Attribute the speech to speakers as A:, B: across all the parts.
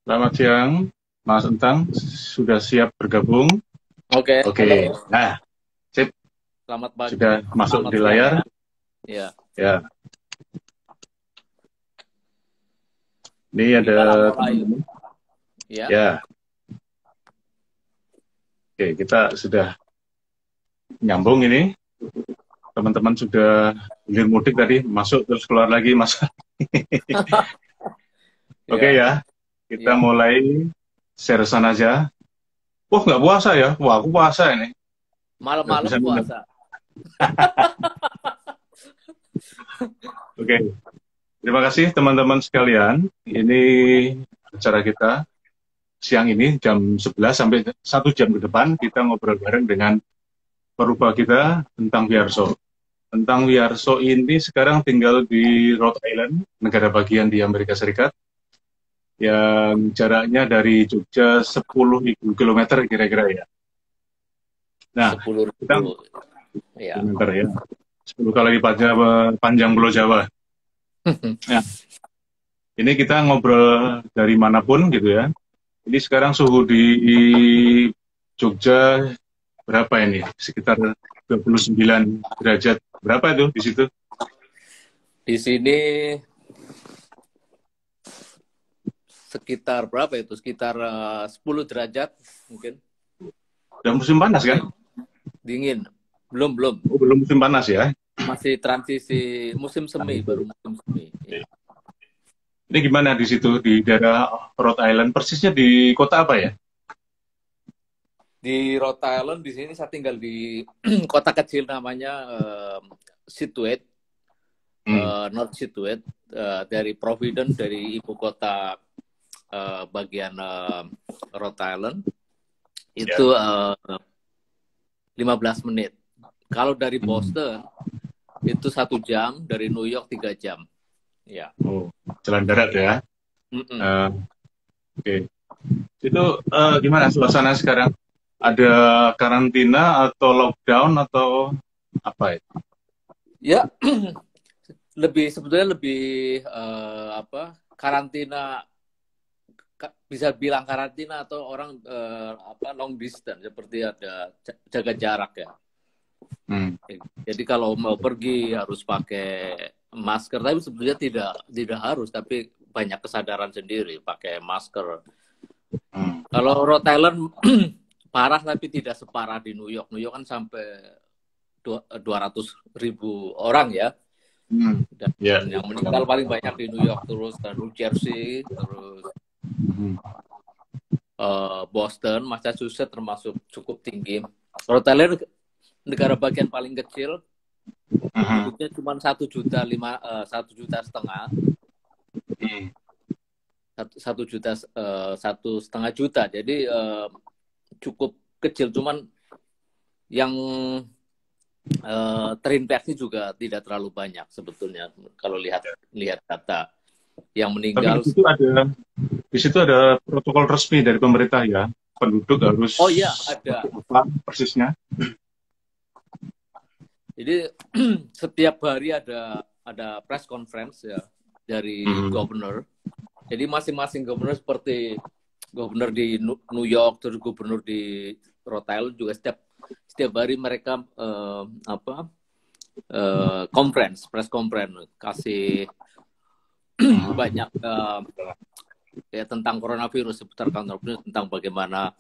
A: Selamat siang, Mas Entang. Sudah siap bergabung?
B: Oke,
A: Oke,
B: halo.
A: nah, sip.
B: Selamat pagi,
A: Sudah masuk
B: selamat
A: di
B: siang
A: layar?
B: ya. Ya,
A: Ya, ini ada
B: gimana mulai?
A: teman-teman.
B: Ya,
A: Ya, oke, kita sudah nyambung ini. Teman-teman sudah hilir mudik tadi, masuk terus keluar lagi, Mas. Oke
B: ya,
A: ya, kita
B: ya.
A: mulai share aja. Wah, nggak puasa ya? Wah, aku puasa ini. Nggak
B: Malam-malam
A: bisa minum.
B: puasa.
A: Oke, terima kasih teman-teman sekalian. Ini acara kita siang ini jam 11 sampai 1 jam ke depan kita ngobrol bareng dengan perubah kita tentang Wiarso. Tentang Wiarso ini sekarang tinggal di Rhode Island, negara bagian di Amerika Serikat, yang jaraknya dari Jogja 10.000 kilometer kira-kira ya. Nah,
B: Sepuluh
A: kita
B: ribu. Ya.
A: kilometer ya, 10 kali panjang, panjang Pulau Jawa. Nah, ini kita ngobrol dari manapun gitu ya. Ini sekarang suhu di Jogja berapa ini? Sekitar 29 derajat. Berapa itu di situ?
B: Di sini sekitar berapa itu? Sekitar 10 derajat mungkin.
A: Udah musim panas kan?
B: Dingin. Dingin. Belum, belum.
A: Oh, belum musim panas ya?
B: Masih transisi musim semi, baru musim semi. Ya.
A: Ini gimana di situ di daerah Rhode Island? Persisnya di kota apa ya?
B: Di Rhode Island di sini saya tinggal di kota kecil namanya Scituate.
A: Hmm.
B: North Scituate, dari Providence, dari ibu kota bagian Rhode Island
A: Ya.
B: itu 15 menit. Kalau dari
A: Hmm.
B: Boston itu 1 jam, dari New York 3 jam. Ya.
A: Oh, jalan darat ya.
B: Mm-mm.
A: Eh, Oke. Itu gimana suasana sekarang? Ada karantina atau lockdown atau apa ya?
B: Ya, sebetulnya lebih apa, karantina, bisa bilang karantina atau orang apa, long distance, seperti ada jaga jarak ya.
A: Hmm.
B: Jadi kalau mau pergi harus pakai masker, tapi sebetulnya tidak harus, tapi banyak kesadaran sendiri pakai masker.
A: Hmm.
B: Kalau Rhode Island parah, tapi tidak separah di New York. New York kan sampai 200.000 orang ya,
A: Hmm.
B: dan
A: Ya.
B: yang meninggal paling banyak di New York, terus New Jersey, terus
A: Hmm.
B: Boston, Massachusetts termasuk cukup tinggi. Rhode Island negara bagian paling kecil,
A: Hmm.
B: penduduknya cuma 1,5 juta,
A: Hmm.
B: 1 juta, 1,5 juta. Jadi cukup kecil, cuman yang terinfeksi juga tidak terlalu banyak sebetulnya kalau lihat lihat data yang
A: Tapi
B: meninggal.
A: di situ ada protokol resmi dari pemerintah ya. Penduduk harus
B: Oh iya, ada.
A: apa persisnya?
B: Jadi setiap hari ada press conference ya dari
A: Hmm.
B: governor. Jadi masing-masing governor, seperti gubernur di New York, terus gubernur di Rhode Island juga setiap hari mereka apa, press conference, kasih banyak ya tentang coronavirus, seputar coronavirus, tentang bagaimana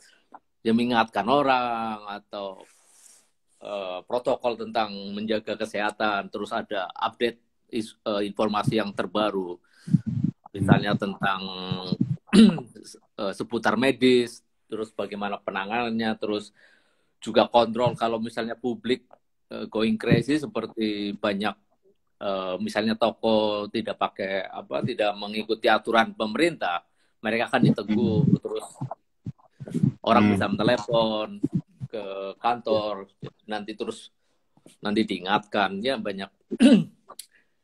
B: dia mengingatkan orang, atau protokol tentang menjaga kesehatan, terus ada update informasi yang terbaru, misalnya tentang seputar medis, terus bagaimana penanganannya, terus juga kontrol kalau misalnya publik going crazy, seperti banyak misalnya toko tidak mengikuti aturan pemerintah, mereka akan ditegur, terus orang bisa
A: Hmm.
B: menelpon ke kantor, nanti diingatkan, ya banyak.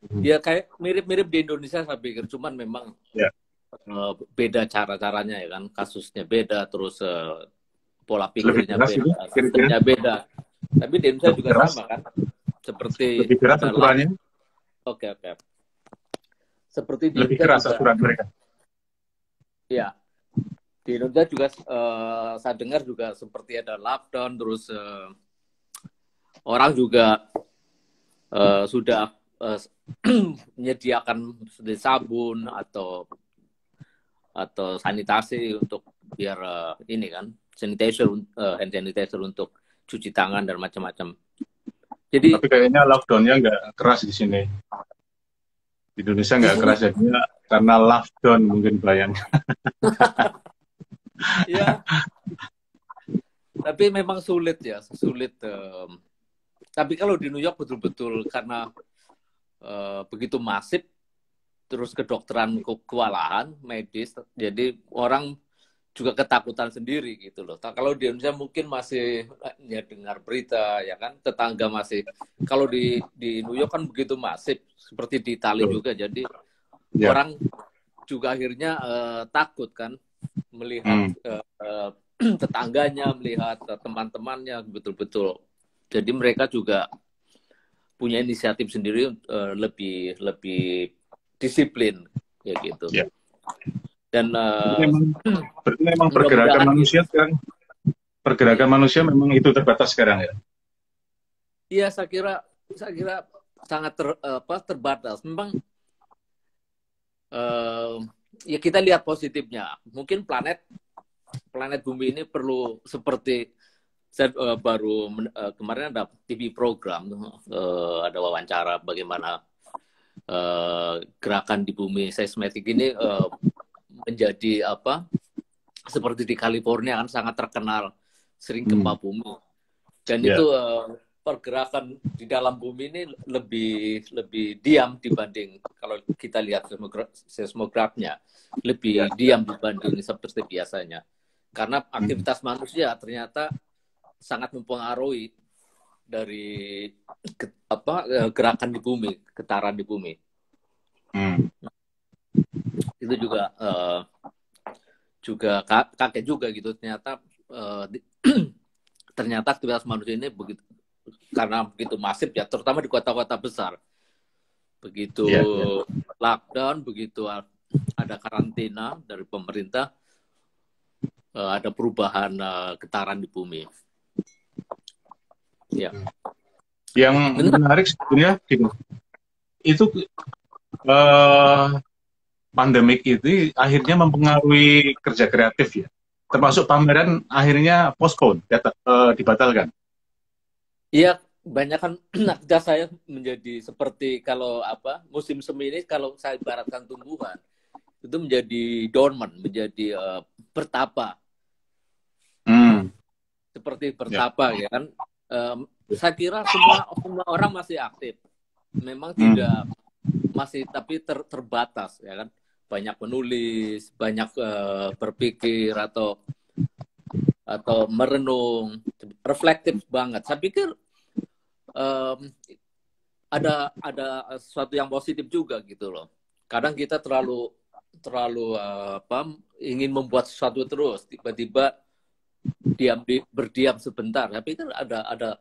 A: Hmm.
B: Ya kayak mirip-mirip di Indonesia saya pikir, cuman memang
A: Ya.
B: beda cara-caranya ya kan, kasusnya beda, terus pola
A: Lebih
B: pikirnya
A: keras itu
B: beda,
A: kira-kira?
B: sistemnya beda. Tapi di Indonesia
A: Lebih
B: juga
A: keras?
B: sama kan, seperti
A: Lebih keras
B: ada live.
A: aturannya?
B: Oke, oke. Seperti di
A: Lebih
B: Indonesia
A: keras
B: juga,
A: aturan mereka?
B: ya. Di Indonesia juga saya dengar juga seperti ada lockdown, terus orang juga sudah menyediakan sabun atau sanitasi untuk biar ini kan sanitizer, hand sanitizer untuk cuci tangan dan macam-macam. Jadi
A: Tapi kayaknya lockdown-nya nggak keras di sini. Di Indonesia
B: di
A: nggak
B: sini
A: keras jadinya karena lockdown mungkin bayangnya.
B: ya, tapi memang sulit ya, sulit. Tapi kalau di New York betul-betul karena begitu masif, terus kedokteran kewalahan medis, jadi orang juga ketakutan sendiri gitu loh. Kalau di Indonesia mungkin masih ya dengar berita ya kan, tetangga masih. Kalau di New York kan begitu masif, seperti di Italia
A: Betul.
B: juga, jadi
A: Ya.
B: orang juga akhirnya takut kan melihat tetangganya, melihat teman-temannya betul-betul. Jadi mereka juga punya inisiatif sendiri, lebih disiplin ya gitu.
A: Ya.
B: Dan
A: Berarti memang pergerakan
B: mudah-mudahan
A: manusia
B: gitu.
A: sekarang, pergerakan manusia memang itu terbatas sekarang ya.
B: Iya, saya kira sangat terbatas. Memang ya kita lihat positifnya. Mungkin planet bumi ini perlu seperti saya baru kemarin ada TV program, ada wawancara bagaimana gerakan di bumi seismetik ini menjadi seperti di California kan sangat terkenal sering gempa bumi, dan itu pergerakan di dalam bumi ini lebih diam dibanding kalau kita lihat seismografnya, lebih diam dibanding seperti biasanya, karena aktivitas manusia ternyata sangat mempengaruhi dari gerakan di bumi, getaran di bumi. Itu juga kaget juga gitu, ternyata aktivitas manusia ini karena begitu masif ya, terutama di kota-kota besar, begitu lockdown, begitu ada karantina dari pemerintah, ada perubahan getaran di bumi. Ya.
A: Yang menarik sebetulnya itu pandemik itu akhirnya mempengaruhi kerja kreatif ya, termasuk pameran akhirnya postpone, dibatalkan.
B: Iya, banyak kan aktivitas saya menjadi seperti kalau musim semi ini, kalau saya ibaratkan tumbuhan itu menjadi dormant, menjadi bertapa, seperti bertapa ya kan. Saya kira semua orang masih aktif, memang tidak masih, tapi terbatas ya kan. Banyak menulis, banyak berpikir atau merenung, reflektif banget. Saya pikir ada sesuatu yang positif juga gitu loh. Kadang kita terlalu ingin membuat sesuatu terus, tiba-tiba berdiam sebentar. Saya pikir ada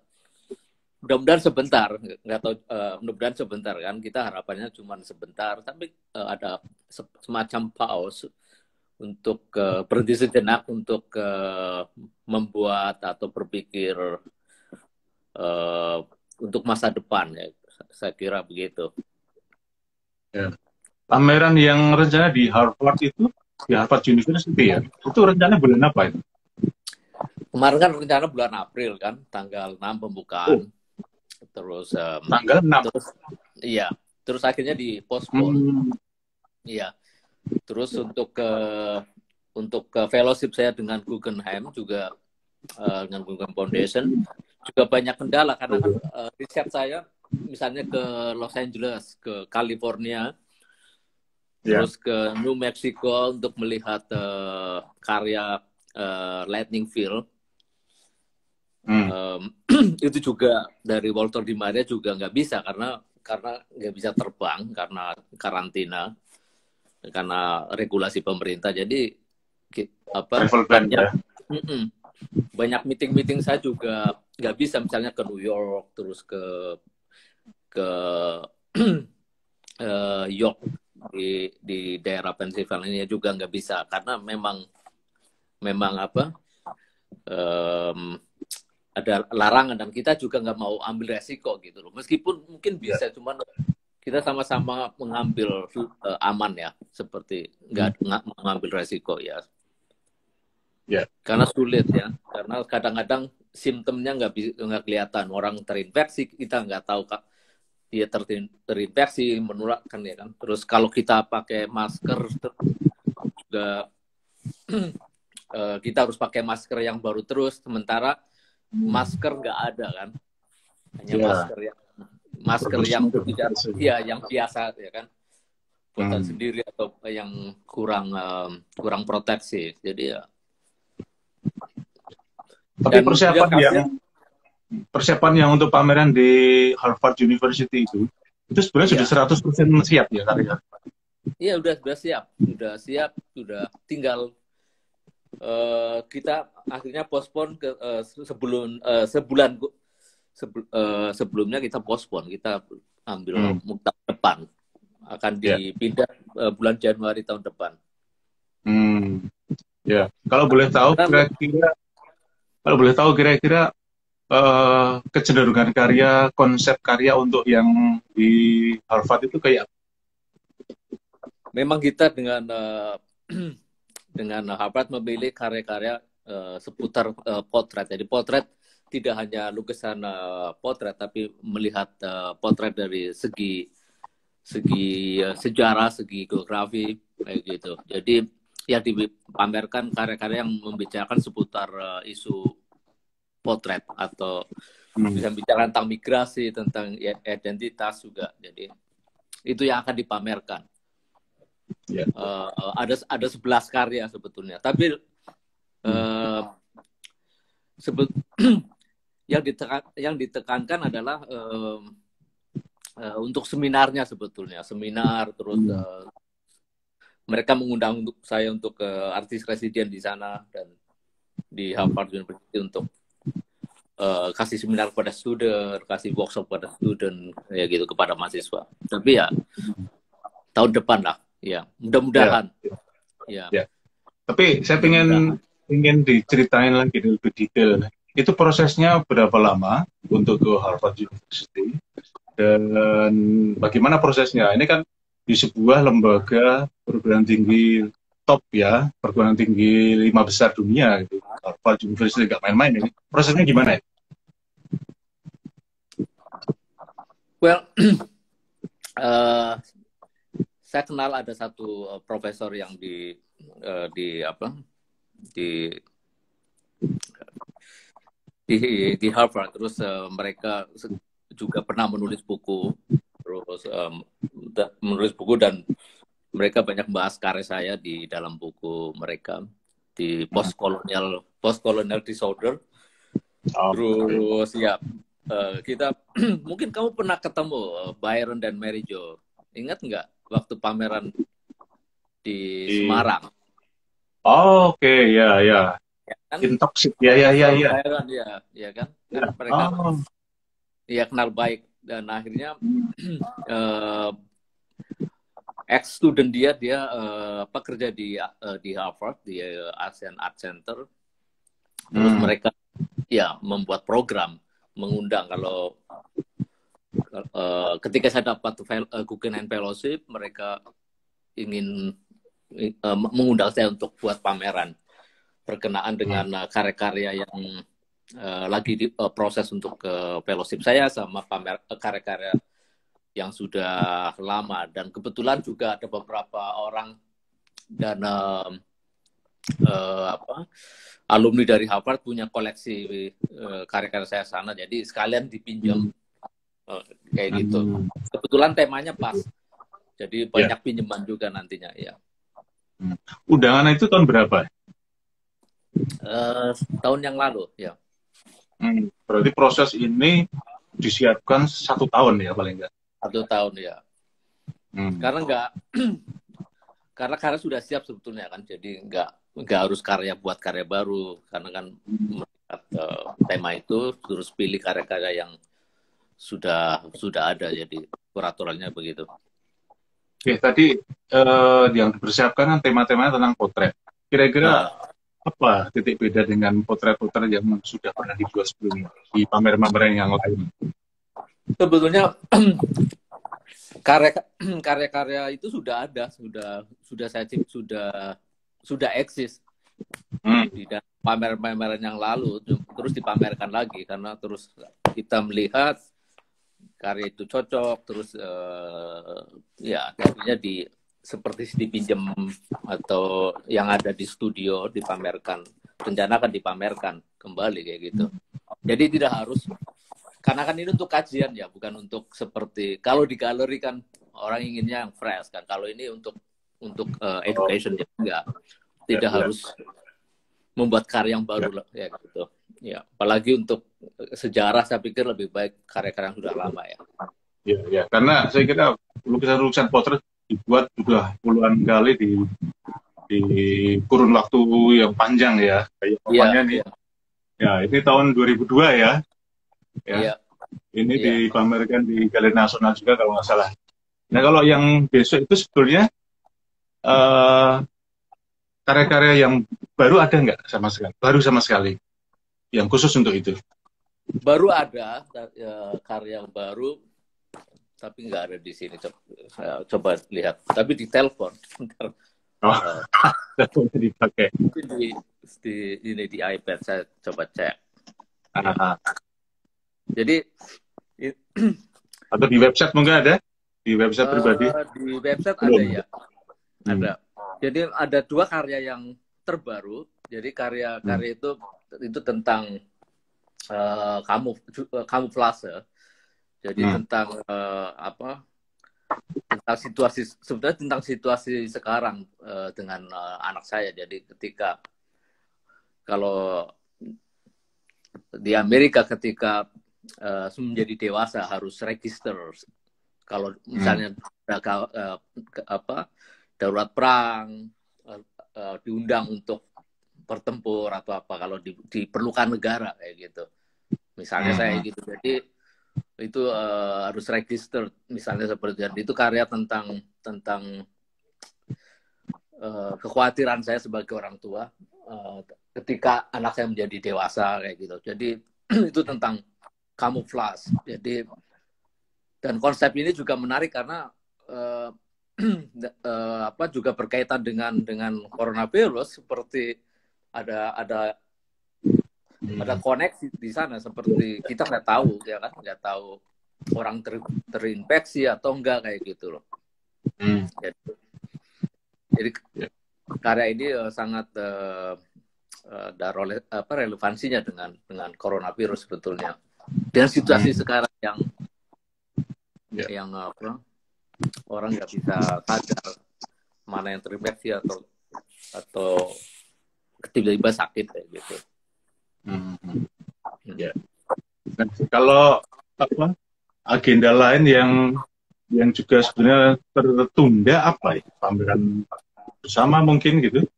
B: mudah-mudahan sebentar, nggak tahu, mudah-mudahan sebentar kan, kita harapannya cuma sebentar, tapi ada semacam pause untuk berhenti sejenak untuk membuat atau berpikir untuk masa depan ya, saya kira begitu.
A: Ya. Pameran yang rencana di Harvard itu, di Harvard University ya, itu rencananya bulan apa itu?
B: Kemarin kan rencana bulan April kan, tanggal 6 pembukaan. Terus
A: tanggal 6.
B: Terus akhirnya dipospon. Iya. Terus untuk fellowship saya dengan Guggenheim juga, dengan Guggenheim Foundation juga banyak kendala, karena kan riset saya misalnya ke Los Angeles, ke California, terus ke New Mexico untuk melihat karya Lightning Field. Itu juga dari Walter Di Maria juga nggak bisa karena nggak bisa terbang karena karantina, karena regulasi pemerintah. Jadi banyak meeting saya juga nggak bisa, misalnya ke New York, terus ke York di daerah Pennsylvania juga nggak bisa, karena memang memang em, ada larangan dan kita juga nggak mau ambil resiko gitu loh. Meskipun mungkin bisa, cuman kita sama-sama mengambil aman ya, seperti nggak mengambil resiko ya. Karena sulit ya, karena kadang-kadang simptomnya nggak kelihatan, orang terinfeksi kita nggak tahu kak dia terinfeksi menularkan ya kan. Terus kalau kita pakai masker juga kita harus pakai masker yang baru terus, sementara masker nggak ada kan, hanya masker yang tidak ya yang biasa ya kan, buatan sendiri atau yang kurang proteksi. Jadi ya.
A: Tapi persiapan yang untuk pameran di Harvard University itu sebenarnya sudah 100% siap ya karya.
B: Iya sudah siap, sudah tinggal kita akhirnya postpone ke sebulan sebelumnya kita postpone, kita ambil muktamar depan, akan dipindah bulan Januari tahun depan.
A: Ya, kalau boleh tahu kira-kira kecenderungan karya, konsep karya untuk yang di Harvard itu kayak
B: memang kita dengan Harvard memilih karya-karya seputar potret. Jadi potret tidak hanya lukisan potret, tapi melihat potret dari segi sejarah, segi geografi kayak gitu. Jadi yang dipamerkan karya-karya yang membicarakan seputar isu potret, atau bisa bicara tentang migrasi, tentang identitas juga. Jadi itu yang akan dipamerkan. Ada 11 karya sebetulnya, tapi yang ditekankan adalah untuk seminarnya sebetulnya, terus mereka mengundang saya untuk artis residen di sana dan di Harvard University untuk kasih seminar kepada student, kasih workshop kepada student, ya gitu, kepada mahasiswa. Tapi ya tahun depan lah, ya mudah-mudahan. Ya.
A: Tapi saya ingin diceritain lagi lebih detail. Itu prosesnya berapa lama untuk ke Harvard University dan bagaimana prosesnya? Ini kan di sebuah lembaga perguruan tinggi top ya, perguruan tinggi 5 besar dunia gitu. Harvard University nggak main-main ini. Prosesnya gimana ya?
B: Well, saya kenal ada satu profesor yang di Harvard, terus mereka juga pernah menulis buku, dan mereka banyak bahas karya saya di dalam buku mereka di post-colonial disorder. Terus ya kita mungkin kamu pernah ketemu Byron dan Mary Jo, ingat nggak waktu pameran di Semarang?
A: Oke, ya.
B: Kan?
A: Intoxic, ya.
B: Byron, ya kan? Kan mereka kenal baik, dan akhirnya ex-student dia kerja di Harvard, di Asian Art Center. Terus mereka membuat program, mengundang, kalau ketika saya dapat Guggenheim Fellowship, mereka ingin mengundang saya untuk buat pameran berkenaan dengan karya-karya yang lagi proses untuk fellowship saya, sama karya-karya yang sudah lama. Dan kebetulan juga ada beberapa orang dan alumni dari Harvard punya koleksi karya-karya saya sana, jadi sekalian dipinjam kayak gitu. Kebetulan temanya pas, jadi banyak pinjaman juga nantinya ya.
A: Undangan itu tahun berapa?
B: Tahun yang lalu ya.
A: Berarti proses ini disiapkan 1 tahun ya paling enggak?
B: 1 tahun ya. Karena karya sudah siap sebetulnya kan, jadi nggak harus buat karya baru, karena kan melihat tema itu, terus pilih karya-karya yang sudah ada, jadi kuratorannya begitu.
A: Oke, tadi yang dipersiapkan kan tema-temanya tentang potret. Kira-kira apa titik beda dengan potret-potret yang sudah pernah dibuat sebelumnya di pameran-pameran yang lain?
B: Sebetulnya karya-karya itu sudah ada, sudah saya cip, sudah eksis
A: Hmm.
B: di pameran-pameran yang lalu, terus dipamerkan lagi karena terus kita melihat karya itu cocok, terus ya akhirnya seperti dipinjam atau yang ada di studio dipamerkan, rencana akan dipamerkan kembali kayak gitu. Jadi tidak harus, karena kan ini untuk kajian ya, bukan untuk seperti kalau di galeri kan orang inginnya yang fresh kan. Kalau ini untuk education ya enggak, tidak harus membuat karya yang baru ya gitu. Ya, apalagi untuk sejarah saya pikir lebih baik karya-karya yang sudah lama ya.
A: Ya, karena saya kira lukisan-lukisan potret dibuat sudah puluhan kali di kurun waktu yang panjang ya. Kayak umpamanya nih, ya ini tahun 2002 ya. Ya, ini dipamerkan di Galeri Nasional juga kalau nggak salah. Nah kalau yang besok itu sebetulnya karya-karya yang baru ada nggak sama sekali? Baru sama sekali, yang khusus untuk itu?
B: Baru ada karya yang baru, tapi nggak ada di sini. Coba lihat. Tapi di telepon.
A: Telepon dipakai.
B: Di iPad saya coba cek. Jadi
A: atau di website mungkin ada? Di website pribadi?
B: Di website belum. Ada ya. Ada. Jadi ada dua karya yang terbaru. Jadi karya-karya itu tentang kamuflase. Jadi tentang tentang situasi, sebenarnya tentang situasi sekarang dengan anak saya. Jadi ketika kalau di Amerika ketika menjadi dewasa harus register. Kalau misalnya darurat perang, diundang untuk bertempur atau apa, kalau diperlukan negara kayak gitu. Misalnya saya gitu. Jadi itu harus register misalnya seperti itu. Karya tentang kekhawatiran saya sebagai orang tua ketika anak saya menjadi dewasa kayak gitu. Jadi itu tentang kamuflase. Jadi dan konsep ini juga menarik karena juga berkaitan dengan coronavirus, seperti ada koneksi di sana, seperti kita nggak tahu ya kan, nggak tahu orang terinfeksi atau enggak kayak gitu loh. Jadi karya ini sangat ada relevansinya dengan coronavirus sebetulnya. Dan situasi sekarang yang orang nggak bisa sadar mana yang terinfeksi atau tiba-tiba sakit kayak gitu.
A: Ya. Nah, kalau agenda lain yang juga sebenarnya tertunda apa ya? Pameran bersama mungkin gitu?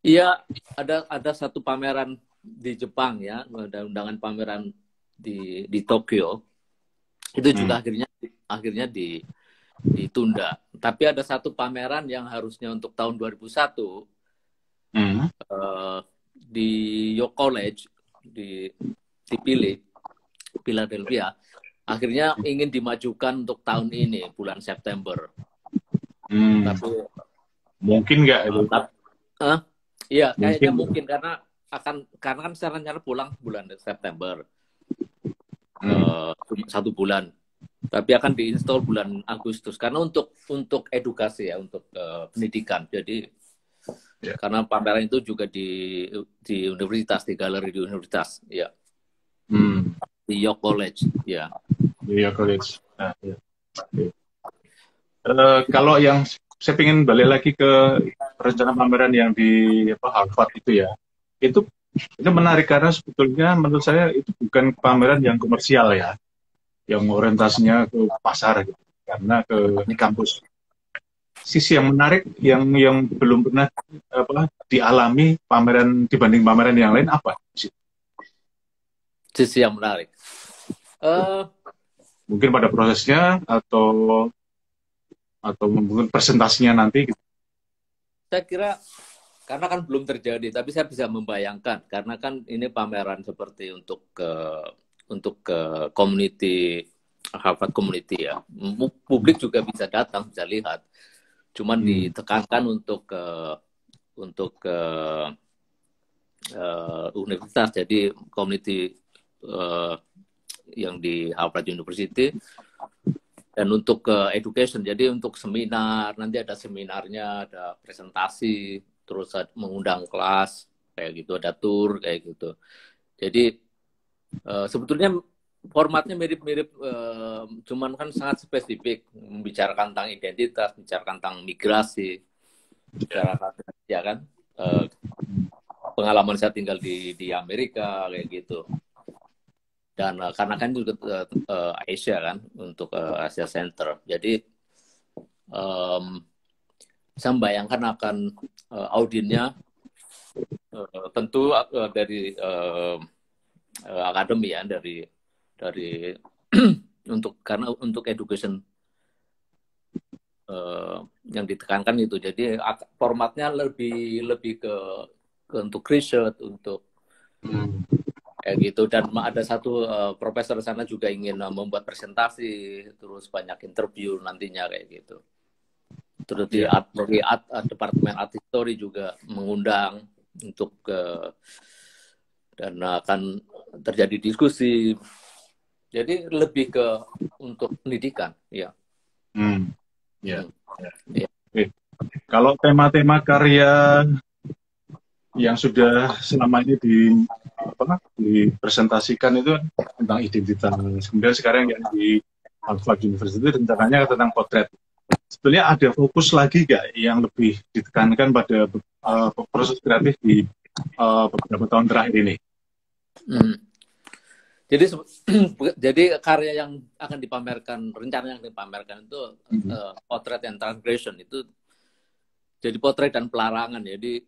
B: Iya, ada satu pameran di Jepang ya, ada undangan pameran di Tokyo. Itu juga akhirnya ditunda. Tapi ada satu pameran yang harusnya untuk tahun 2001 di York College dipilih Philadelphia, akhirnya ingin dimajukan untuk tahun ini bulan September.
A: Tapi mungkin nggak itu?
B: Iya, kayaknya mungkin karena kan secara rencana pulang bulan September. 1 bulan. Tapi akan diinstal bulan Agustus karena untuk edukasi ya, untuk pendidikan. Jadi karena pameran itu juga di universitas, di galeri di universitas, ya. Di York College, ya.
A: Di York College. Nah, ya. Kalau yang saya ingin balik lagi ke rencana pameran yang di Harvard itu ya, itu menarik karena sebetulnya menurut saya itu bukan pameran yang komersial ya, yang orientasinya ke pasar gitu, karena di kampus. Sisi yang menarik yang belum pernah dialami pameran dibanding pameran yang lain apa?
B: Sisi yang menarik.
A: Mungkin pada prosesnya atau mungkin presentasinya nanti gitu.
B: Saya kira karena kan belum terjadi, tapi saya bisa membayangkan karena kan ini pameran seperti untuk ke community Harvard community ya. Publik juga bisa datang, bisa lihat. Cuman ditekankan untuk universitas, jadi community yang di Harvard University, dan untuk education, jadi untuk seminar, nanti ada seminarnya, ada presentasi, terus mengundang kelas kayak gitu, ada tour kayak gitu. Jadi sebetulnya formatnya mirip-mirip, cuman kan sangat spesifik, membicarakan tentang identitas, membicarakan tentang migrasi, bicarakan ya kan, pengalaman saya tinggal di Amerika kayak gitu. Dan karena kan juga Asia kan, untuk Asia Center, jadi saya membayangkan akan audiennya tentu dari akademi ya, dari karena untuk education yang ditekankan itu, jadi formatnya lebih ke untuk research, untuk kayak gitu. Dan ada satu profesor di sana juga ingin membuat presentasi, terus banyak interview nantinya kayak gitu. Terus di departemen art history juga mengundang untuk dan akan terjadi diskusi. Jadi lebih ke untuk pendidikan, ya.
A: Ya. Kalau tema-tema karya yang sudah selama ini dipresentasikan itu tentang identitas. Kemudian sekarang yang di Harvard University rencananya tentang potret. Sebenarnya ada fokus lagi nggak yang lebih ditekankan pada proses kreatif di beberapa tahun terakhir ini?
B: Jadi karya yang akan dipamerkan, rencana yang dipamerkan itu potret and transgression, itu jadi potret dan pelarangan. Jadi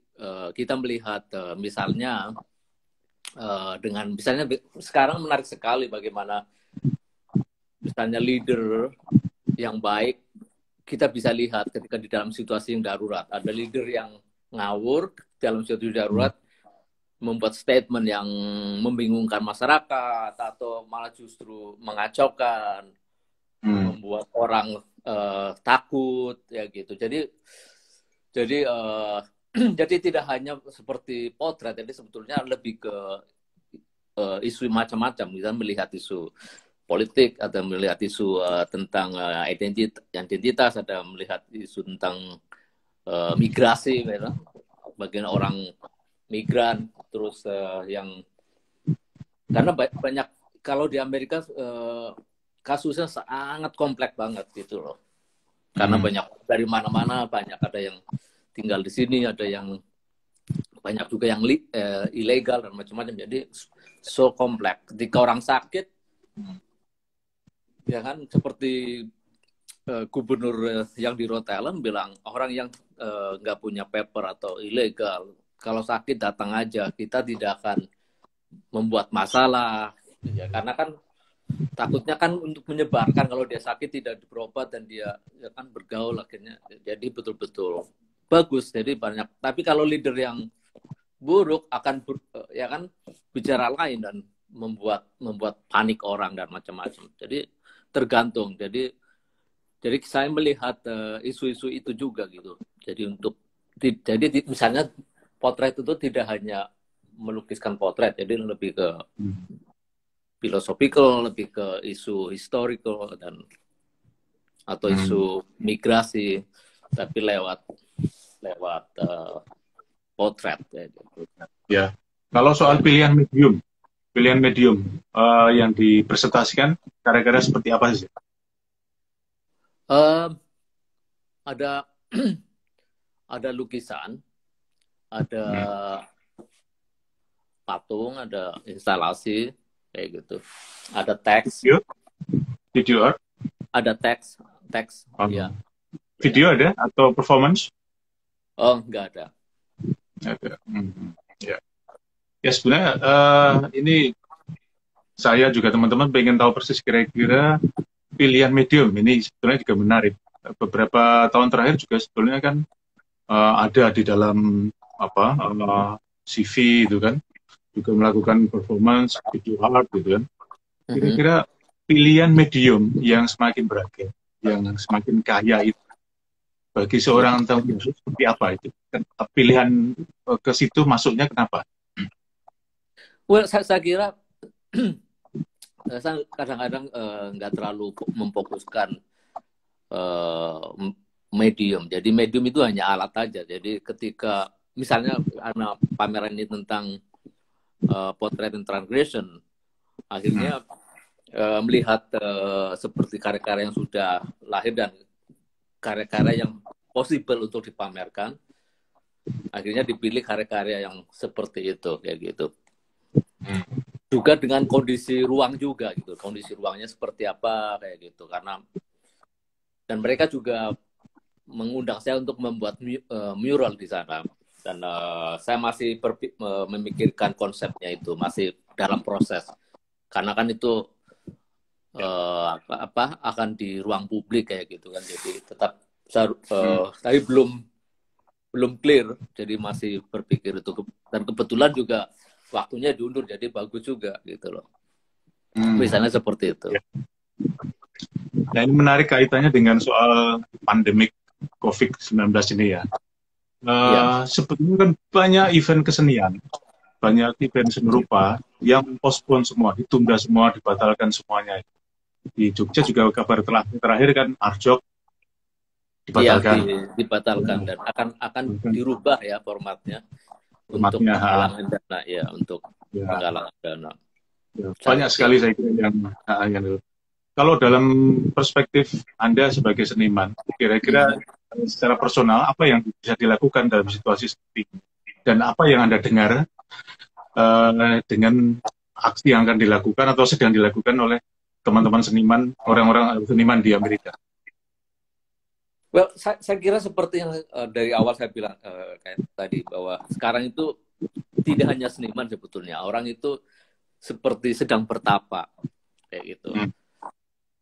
B: kita melihat misalnya dengan misalnya sekarang menarik sekali bagaimana misalnya leader yang baik kita bisa lihat ketika di dalam situasi yang darurat. Ada leader yang ngawur dalam situasi darurat, membuat statement yang membingungkan masyarakat atau malah justru mengacaukan, membuat orang takut ya gitu. Jadi jadi tidak hanya seperti potret, jadi sebetulnya lebih ke isu macam-macam. Kita melihat isu politik, ada melihat isu tentang identitas, ada melihat isu tentang migrasi, gitu. Bagian orang migran, terus yang karena banyak kalau di Amerika kasusnya sangat kompleks banget gitu loh. Karena banyak dari mana-mana, banyak ada yang tinggal di sini, ada yang banyak juga yang ilegal dan macam-macam. Jadi so kompleks. Ketika orang sakit, ya kan, seperti gubernur yang di Rhode Island bilang, orang yang nggak punya paper atau ilegal, kalau sakit datang aja, kita tidak akan membuat masalah, ya, karena kan takutnya kan untuk menyebarkan kalau dia sakit tidak berobat dan dia ya kan bergaul akhirnya. Jadi betul-betul bagus. Jadi banyak. Tapi kalau leader yang buruk akan ya kan bicara lain dan membuat panik orang dan macam-macam. Jadi tergantung. Jadi saya melihat isu-isu itu juga gitu. Jadi misalnya potret itu tidak hanya melukiskan potret, jadi lebih ke philosophical, lebih ke isu historical atau isu migrasi, tapi lewat potret.
A: Ya, kalau soal pilihan medium yang dipresentasikan, kira-kira seperti apa sih?
B: Ada lukisan, ada patung, ada instalasi kayak gitu, ada teks,
A: video art,
B: ada teks ya.
A: Video ada atau performance?
B: Oh, nggak ada.
A: Ya. Ya sebenarnya ini saya juga teman-teman pengen tahu persis kira-kira pilihan medium ini sebenarnya juga menarik. Beberapa tahun terakhir juga sebetulnya kan ada di dalam CV itu kan, juga melakukan performance video art gitu kan. Kira-kira pilihan medium yang semakin beragam, yang semakin kaya itu bagi seorang tamu seperti apa itu? Pilihan ke situ masuknya kenapa?
B: Well, saya kira saya kadang-kadang nggak terlalu memfokuskan medium. Jadi medium itu hanya alat aja. Jadi ketika misalnya karena pameran ini tentang portrait and transgression, akhirnya melihat seperti karya-karya yang sudah lahir dan karya-karya yang possible untuk dipamerkan, akhirnya dipilih karya-karya yang seperti itu, kayak gitu. Juga dengan kondisi ruang juga gitu, kondisi ruangnya seperti apa kayak gitu, karena dan mereka juga mengundang saya untuk membuat mural di sana, dan saya masih memikirkan konsepnya, itu masih dalam proses, karena kan itu akan di ruang publik kayak gitu kan, jadi tetap tapi belum clear, jadi masih berpikir itu, dan kebetulan juga waktunya diundur, jadi bagus juga gitu loh. Misalnya seperti itu.
A: Nah, ini menarik kaitannya dengan soal pandemik COVID-19 ini ya. Sebetulnya kan banyak event kesenian, banyak event seni rupa yang postpone semua, ditunda semua, dibatalkan semuanya. Di Jogja juga kabar terakhir kan Arjok dibatalkan.
B: Iya, dibatalkan dan akan dirubah ya formatnya untuk penggalangan dana ya, untuk penggalangan dana.
A: Ya, banyak sekali saya kira yang kalau dalam perspektif Anda sebagai seniman, kira-kira secara personal apa yang bisa dilakukan dalam situasi seperti ini, dan apa yang Anda dengar dengan aksi yang akan dilakukan atau sedang dilakukan oleh teman-teman seniman, orang-orang seniman di Amerika?
B: Well, saya kira seperti yang dari awal saya bilang kayak tadi, bahwa sekarang itu tidak hanya seniman sebetulnya, orang itu seperti sedang bertapa kayak gitu.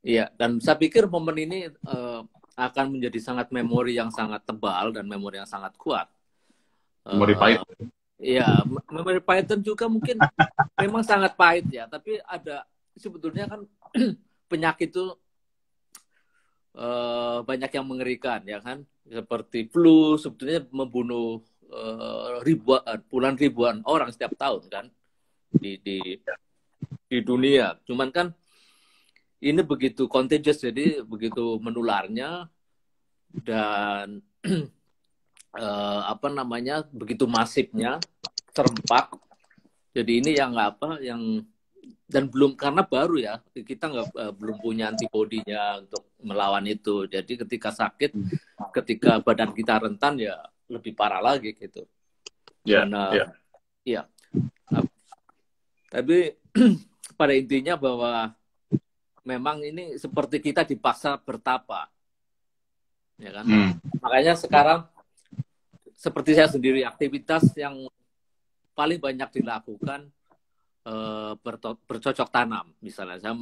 B: Iya, dan saya pikir momen ini akan menjadi sangat memori yang sangat tebal dan memori yang sangat kuat.
A: Memori pahit.
B: Iya, memori pahit dan juga mungkin memang sangat pahit ya, tapi ada sebetulnya kan penyakit itu banyak yang mengerikan ya kan, seperti flu sebetulnya membunuh puluhan ribuan orang setiap tahun kan di dunia. Cuman kan ini begitu contagious, jadi begitu menularnya dan begitu masifnya, serempak. Jadi ini yang dan belum, karena baru ya, kita belum punya antibodinya untuk melawan itu. Jadi ketika sakit, ketika badan kita rentan ya lebih parah lagi gitu. Dan ya, tapi pada intinya bahwa memang ini seperti kita dipaksa bertapa, ya kan? Makanya sekarang seperti saya sendiri, aktivitas yang paling banyak dilakukan bercocok tanam, misalnya saya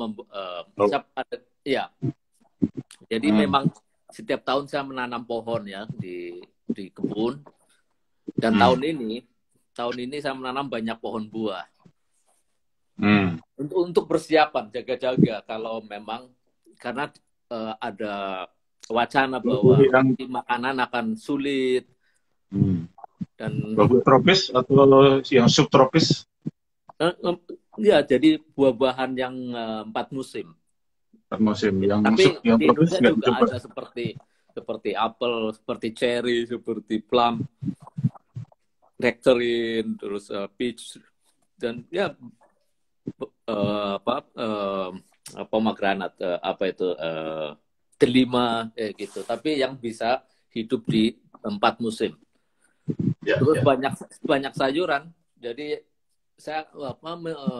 B: jadi memang setiap tahun saya menanam pohon ya di kebun, dan tahun ini saya menanam banyak pohon buah untuk persiapan jaga-jaga kalau memang, karena ada wacana bahwa makanan akan sulit, dan
A: tropis atau yang subtropis.
B: Ya, jadi buah-buahan yang 4 musim.
A: 4 musim.
B: Tapi di Indonesia juga ada seperti apel, seperti cherry, seperti plum, nectarine, terus peach, dan ya pomegranate, delima gitu. Tapi yang bisa hidup di 4 musim. Terus banyak sayuran. Jadi saya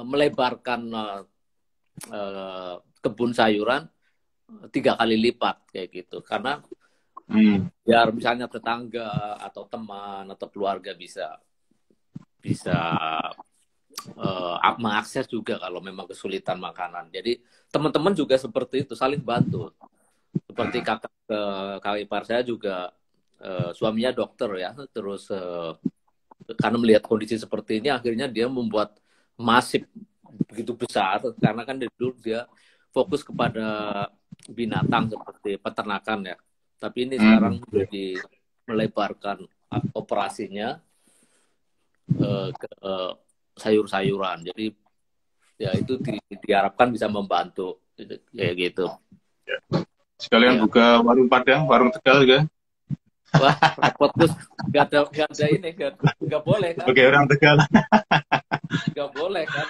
B: melebarkan kebun sayuran 3 kali lipat kayak gitu, karena biar misalnya tetangga atau teman atau keluarga bisa mengakses juga kalau memang kesulitan makanan. Jadi teman-teman juga seperti itu, saling bantu. Seperti kakak ipar saya juga suaminya dokter ya, terus karena melihat kondisi seperti ini akhirnya dia membuat masif begitu besar karena kan dulu dia fokus kepada binatang seperti peternakan ya. Tapi ini sekarang jadi melebarkan operasinya ke sayur-sayuran. Jadi ya itu diharapkan bisa membantu kayak gitu.
A: Sekalian buka warung Padang, warung Tegal juga.
B: Wah, repot Gus. Gak ada ini, gak boleh kan?
A: Oke, orang Tegal.
B: Gak boleh kan?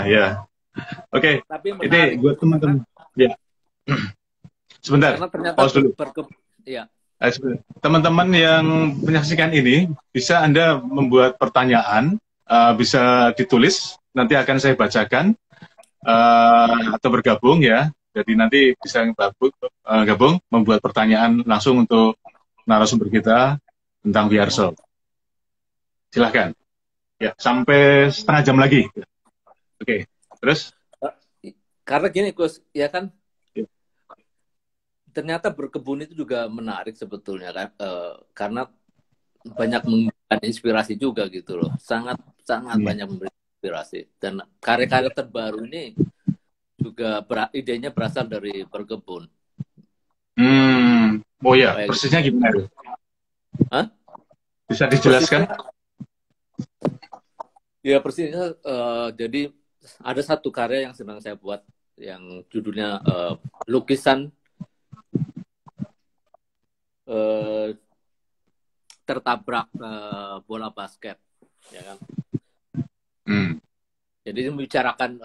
A: Ya. Oke,
B: tapi
A: ini buat teman-teman. Ya. Sebentar.
B: Karena ternyata
A: ya. Teman-teman yang menyaksikan ini, bisa Anda membuat pertanyaan, bisa ditulis, nanti akan saya bacakan, atau bergabung ya. Jadi nanti bisa gabung, membuat pertanyaan langsung untuk narasumber kita tentang Wiyarso. Silahkan. Ya, sampai setengah jam lagi. Oke, terus?
B: Karena gini, Gus, ya kan? Ya. Ternyata berkebun itu juga menarik sebetulnya kan, karena banyak memberikan inspirasi juga gitu loh, sangat banyak memberikan inspirasi. Dan karya-karya terbaru ini juga idenya berasal dari berkebun.
A: Oh ya, persisnya gimana?
B: Hah?
A: Bisa dijelaskan?
B: Ya persisnya, jadi ada satu karya yang sedang saya buat yang judulnya lukisan tertabrak bola basket, ya kan? Jadi membicarakan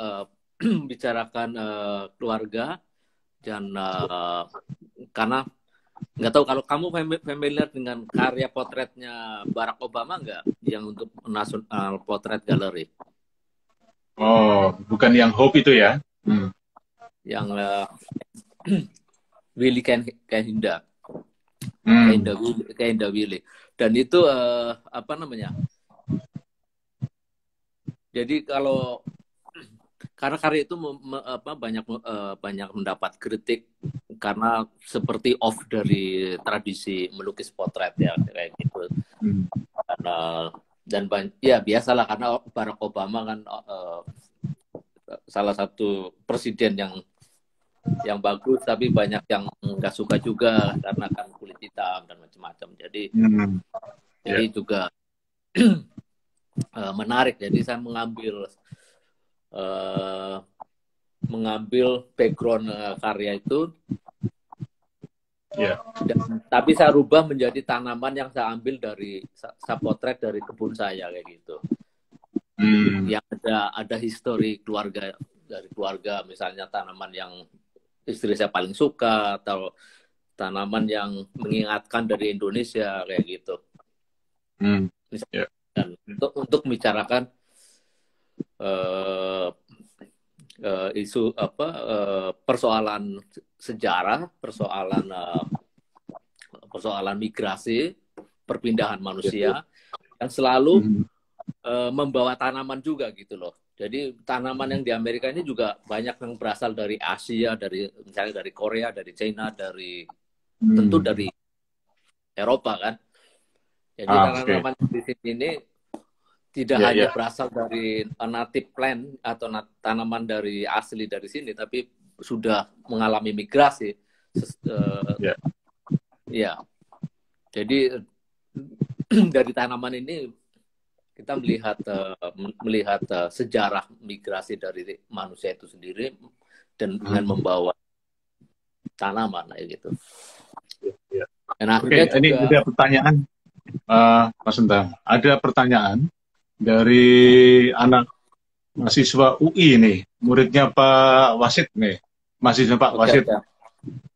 B: keluarga dan karena nggak tahu kalau kamu familiar dengan karya potretnya Barack Obama nggak, yang untuk National Portrait Gallery?
A: Oh, bukan yang Hope itu ya?
B: Yang Willy Kahinda. Kahinda Willy. Dan itu apa namanya? Jadi karena karya itu banyak mendapat kritik karena seperti off dari tradisi melukis potret ya kayak gitu. Dan ya biasalah karena Barack Obama kan salah satu presiden yang bagus, tapi banyak yang nggak suka juga karena kan kulit hitam dan macam-macam. Jadi juga menarik. Jadi saya mengambil background karya itu, tapi saya rubah menjadi tanaman yang saya ambil dari saya potret dari kebun saya kayak gitu. Yang ada histori keluarga, dari keluarga, misalnya tanaman yang istri saya paling suka atau tanaman yang mengingatkan dari Indonesia kayak gitu. Dan untuk membicarakan isu persoalan sejarah, persoalan migrasi, perpindahan manusia, yang selalu membawa tanaman juga gitu loh. Jadi tanaman yang di Amerika ini juga banyak yang berasal dari Asia, misalnya dari Korea, dari China, tentu dari Eropa kan. Jadi tanaman di sini ini tidak hanya berasal dari native plant atau tanaman dari asli dari sini, tapi sudah mengalami migrasi. Ya, jadi dari tanaman ini kita melihat sejarah migrasi dari manusia itu sendiri dan dengan membawa tanaman kayak gitu. Dan akhirnya juga,
A: ini ada pertanyaan, Mas Entang. Ada pertanyaan dari anak mahasiswa UI nih, muridnya Pak Wasid nih, mahasiswa Pak Wasid,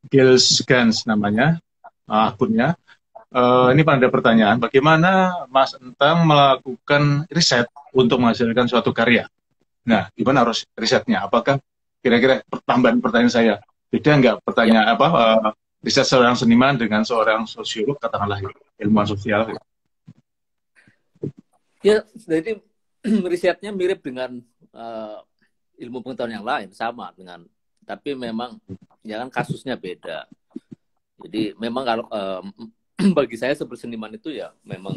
A: Gils Gans namanya, akunnya. Ini ada pertanyaan, bagaimana Mas Entang melakukan riset untuk menghasilkan suatu karya? Nah, gimana harus risetnya? Apakah kira-kira tambahan pertanyaan saya, beda nggak pertanyaan riset seorang seniman dengan seorang sosiolog, katakanlah ilmuwan sosial?
B: Ya, jadi risetnya mirip dengan ilmu pengetahuan yang lain, sama dengan, tapi memang ya kan kasusnya beda. Jadi memang kalau bagi saya seperti seniman itu ya memang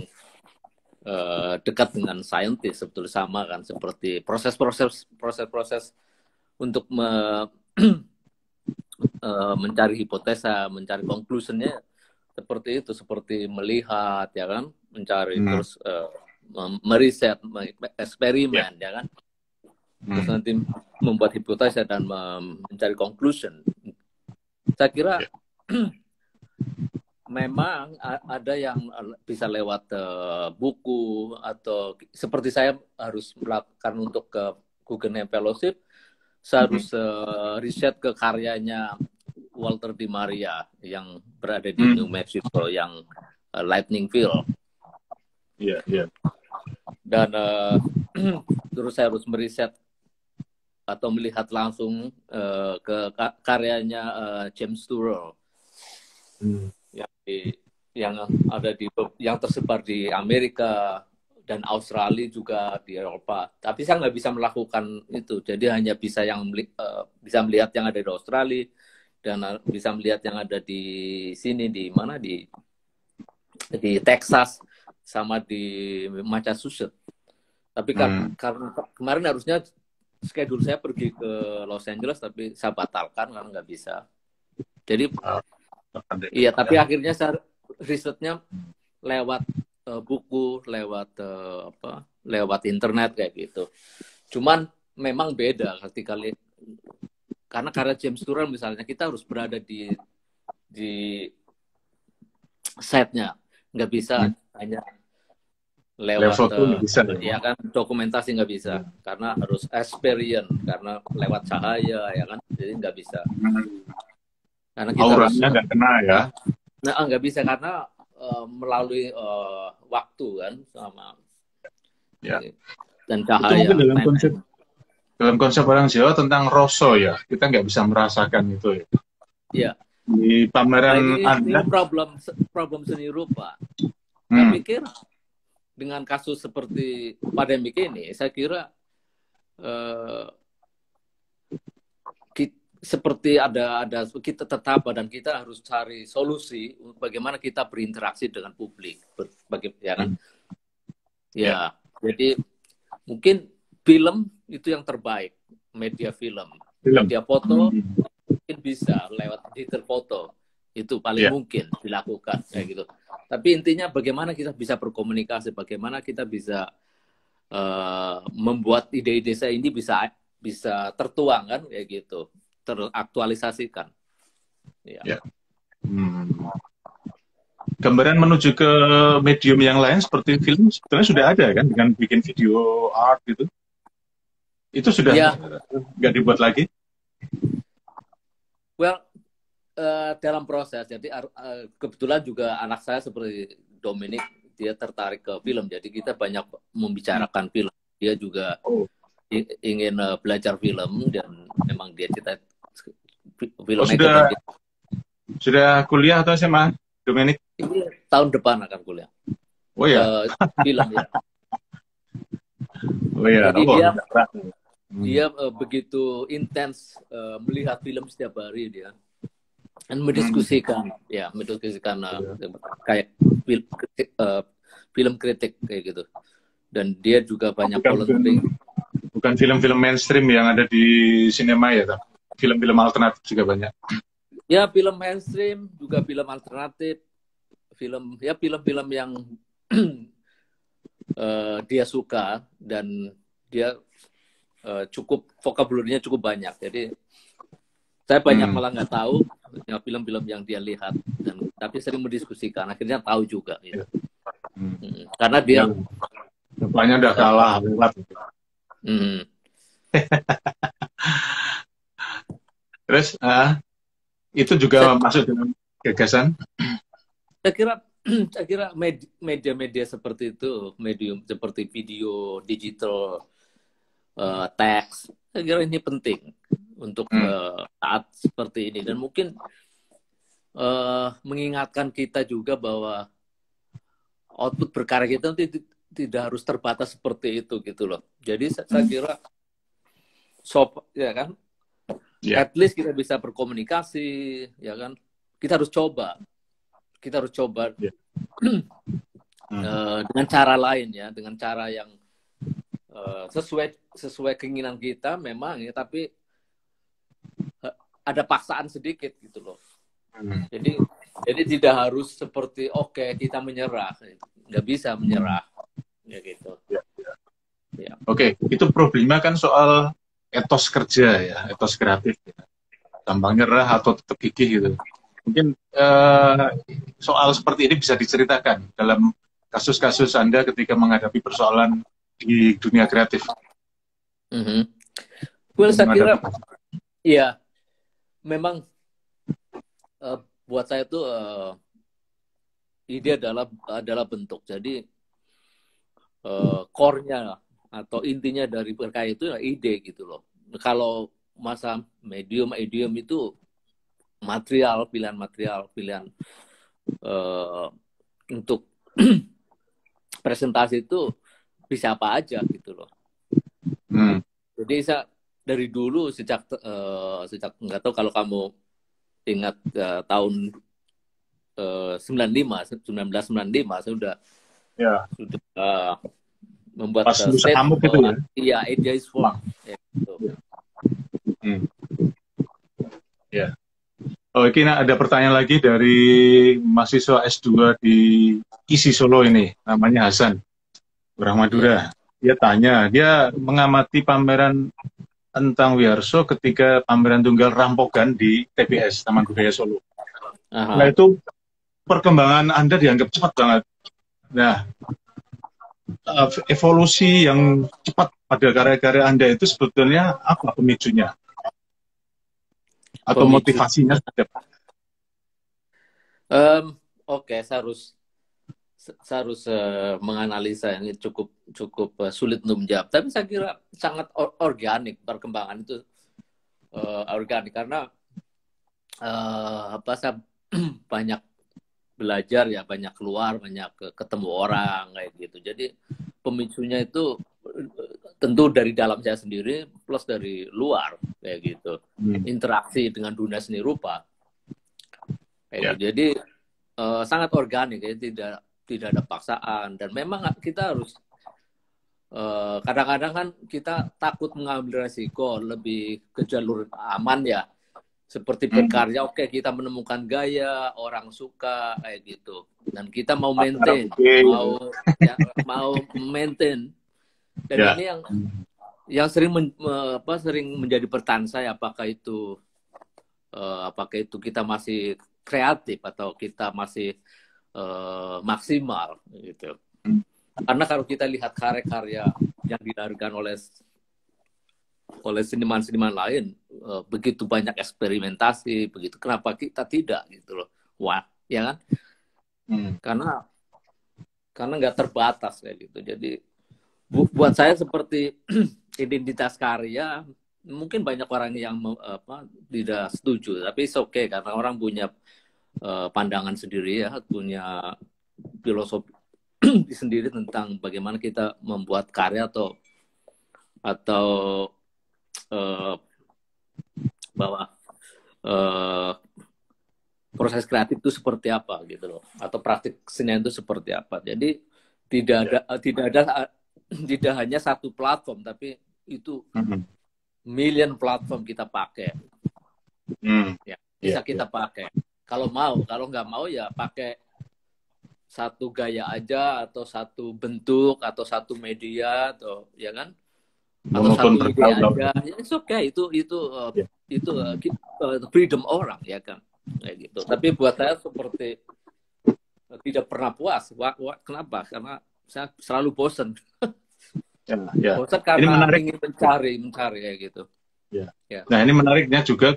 B: dekat dengan saintis, sebetulnya sama kan, seperti proses-proses untuk mencari hipotesa, mencari conclusionnya seperti itu, seperti melihat ya kan, mencari terus meriset, eksperimen ya kan, terus nanti membuat hipotesa dan mencari conclusion. Saya kira memang ada yang bisa lewat buku, atau seperti saya harus melakukan untuk ke Guggenheim Fellowship, saya harus riset ke karyanya Walter Di Maria yang berada di New Mexico, yang Lightning Field.
A: Iya, iya.
B: Dan terus saya harus meriset atau melihat langsung ke karyanya James Turrell yang ada yang tersebar di Amerika dan Australia, juga di Eropa. Tapi saya nggak bisa melakukan itu, jadi hanya bisa bisa melihat yang ada di Australia dan bisa melihat yang ada di sini, di mana, di Texas sama di Massachusetts. Tapi karena kemarin harusnya schedule saya pergi ke Los Angeles, tapi saya batalkan karena nggak bisa. Jadi iya, tapi akhirnya saya risetnya lewat buku, lewat internet kayak gitu. Cuman memang beda ketika karena James Turrell misalnya, kita harus berada di setnya, nggak bisa hanya lewat ya kan, dokumentasi nggak bisa, karena harus experience, karena lewat cahaya ya kan, jadi nggak bisa. Karena kita
A: auranya nggak kena ya.
B: Nah, nggak bisa karena melalui waktu kan, sama
A: ya.
B: Dan cahaya.
A: Itu mungkin dalam konsep orang Jawa tentang rasa ya, kita nggak bisa merasakan itu ya.
B: Iya.
A: Di pameran
B: ini problem seni rupa. Saya pikir dengan kasus seperti pandemik ini, saya kira seperti ada kita tetap, dan kita harus cari solusi bagaimana kita berinteraksi dengan publik, ya kan? Ya, jadi mungkin film itu yang terbaik, media film. Media foto mungkin bisa lewat digital foto, itu paling mungkin dilakukan kayak gitu. Tapi intinya bagaimana kita bisa berkomunikasi, bagaimana kita bisa membuat ide-ide saya ini bisa tertuang kan kayak gitu, teraktualisasikan. Ya.
A: Gambaran menuju ke medium yang lain seperti film sebetulnya sudah ada kan, dengan bikin video art gitu. Itu sudah nggak dibuat lagi?
B: Well, dalam proses. Jadi kebetulan juga anak saya seperti Dominic, dia tertarik ke film. Jadi kita banyak membicarakan film. Dia juga ingin belajar film, dan memang dia cita filmmaker.
A: Sudah kuliah atau SMA, Dominic?
B: Ini tahun depan akan kuliah.
A: Oh ya.
B: Film ya.
A: Oh ya.
B: Jadi dia begitu intens melihat film setiap hari dia, dan mendiskusikan kayak film kritik kayak gitu. Dan dia juga banyak volunteering.
A: Bukan film-film mainstream yang ada di sinema ya, film-film alternatif juga banyak.
B: Ya, film mainstream, juga film alternatif, film yang dia suka, dan dia cukup vocabulary-nya cukup banyak. Jadi saya banyak malah nggak tahu ya, film-film yang dia lihat, tapi sering mendiskusikan, akhirnya tahu juga gitu. Karena dia
A: rupanya udah kalah lewat. Terus itu juga masuk dalam gagasan.
B: Saya kira media-media seperti itu, medium seperti video, digital, teks, saya kira ini penting untuk saat seperti ini, dan mungkin mengingatkan kita juga bahwa output berkarya kita tidak harus terbatas seperti itu gitu loh. Jadi saya kira ya kan, at least kita bisa berkomunikasi ya kan. Kita harus coba dengan cara lain ya, dengan cara yang sesuai keinginan kita memang ya, tapi ada paksaan sedikit gitu loh. Jadi tidak harus seperti oke, kita menyerah, nggak bisa menyerah ya gitu. Ya.
A: Oke, itu problemnya kan soal etos kerja ya, etos kreatif ya. Gampang nyerah atau tetap gigih gitu. Mungkin soal seperti ini bisa diceritakan dalam kasus-kasus Anda ketika menghadapi persoalan di dunia kreatif.
B: Well, saya kira ya memang buat saya itu ide adalah bentuk. Jadi core-nya atau intinya dari berkarya itu ya ide gitu loh. Kalau masa medium itu pilihan material, pilihan untuk presentasi itu bisa apa aja gitu loh. Jadi saya dari dulu sejak nggak tahu kalau kamu ingat tahun 1995 saya sudah membuat statement
A: gitu ya.
B: Iya, idea is form. Ya, gitu.
A: Ya. Oh, ini ada pertanyaan lagi dari mahasiswa S2 di ISI Solo ini, namanya Hasan Brahmadura. Dia tanya, dia mengamati pameran Entang Wiharso ketika pameran tunggal Rampogan di TBS, Taman Budaya Solo. Nah, itu perkembangan Anda dianggap cepat banget. Nah, evolusi yang cepat pada karya-karya Anda itu sebetulnya apa pemicunya? Atau motivasinya?
B: Oke, saya harus menganalisa ini cukup sulit untuk menjawab. Tapi saya kira sangat organik perkembangan itu, organik karena saya banyak belajar ya, banyak keluar, banyak ketemu orang kayak gitu. Jadi pemicunya itu tentu dari dalam saya sendiri plus dari luar kayak gitu. Interaksi dengan dunia seni rupa. Kayak gitu. Jadi sangat organik ya, tidak ada paksaan, dan memang kita harus kadang-kadang kan kita takut mengambil resiko, lebih ke jalur aman ya. Seperti berkarya, oke, kita menemukan gaya, orang suka kayak gitu, dan kita mau maintain, mau maintain, dan ini yang sering menjadi pertanyaan saya, apakah itu kita masih kreatif atau kita masih maksimal gitu. Karena kalau kita lihat karya-karya yang dilahirkan oleh seniman-seniman lain, begitu banyak eksperimentasi, begitu, kenapa kita tidak gitu loh? Wah, ya kan? Karena nggak terbatas kayak gitu. Jadi buat saya seperti identitas karya, mungkin banyak orang yang tidak setuju, tapi it's okay karena orang punya pandangan sendiri ya, punya filosofi sendiri tentang bagaimana kita membuat karya atau bahwa proses kreatif itu seperti apa gitu loh, atau praktik seni itu seperti apa. Jadi tidak hanya satu platform, tapi itu million platform kita pakai. Bisa kita pakai. Kalau nggak mau ya pakai satu gaya aja, atau satu bentuk, atau satu media, atau ya kan, atau satu ide aja. It's okay, itu freedom orang ya kan, kayak gitu. Tapi buat saya seperti tidak pernah puas. Kenapa? Karena saya selalu bosan. Bosan karena ingin mencari kayak gitu.
A: Nah, ini menariknya juga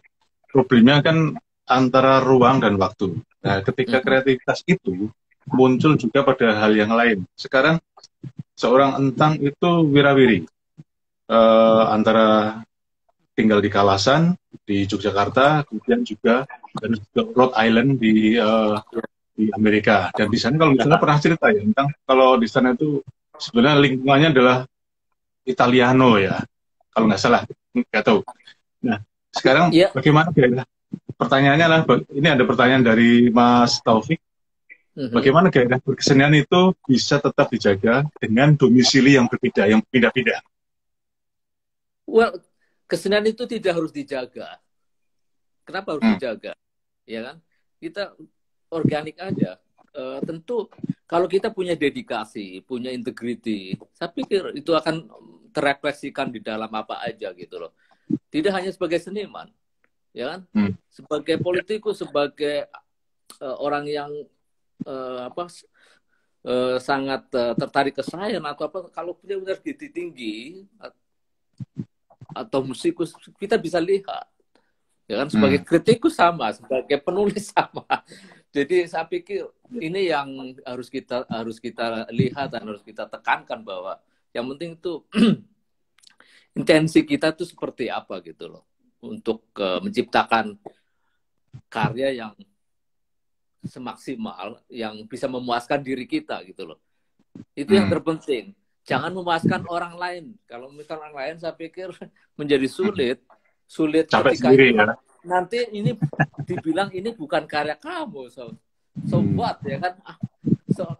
A: problemnya kan antara ruang dan waktu. Nah, ketika kreativitas itu muncul juga pada hal yang lain. Sekarang seorang Entang itu wirawiri, antara tinggal di Kalasan di Yogyakarta, kemudian juga Rhode Island di Amerika. Dan di sana kalau misalnya pernah cerita ya, Entang kalau di sana itu sebenarnya lingkungannya adalah Italiano ya, kalau nggak salah, nggak tahu. Nah, sekarang bagaimana ya? Pertanyaannya adalah, ini ada pertanyaan dari Mas Taufik. Bagaimana gairah berkesenian itu bisa tetap dijaga dengan domisili yang berbeda, yang pindah-pindah?
B: Well, kesenian itu tidak harus dijaga. Kenapa harus dijaga? Ya kan? Kita organik aja. Tentu kalau kita punya dedikasi, punya integriti, saya pikir itu akan terefleksikan di dalam apa aja gitu loh. Tidak hanya sebagai seniman, ya kan? Sebagai politikus, sebagai orang yang sangat tertarik ke sains atau apa, kalau benar-benar gizi tinggi atau musikus, kita bisa lihat, ya kan? Sebagai kritikus sama, sebagai penulis sama. Jadi saya pikir ini yang harus kita lihat dan harus kita tekankan, bahwa yang penting itu intensi kita tuh seperti apa gitu loh, untuk menciptakan karya yang semaksimal, yang bisa memuaskan diri kita gitu loh. Itu yang terpenting. Jangan memuaskan orang lain. Kalau misalkan orang lain, saya pikir menjadi sulit
A: Capek
B: ketika
A: sendiri,
B: itu,
A: ya.
B: nanti ini dibilang ini bukan karya kamu, so what, ya kan?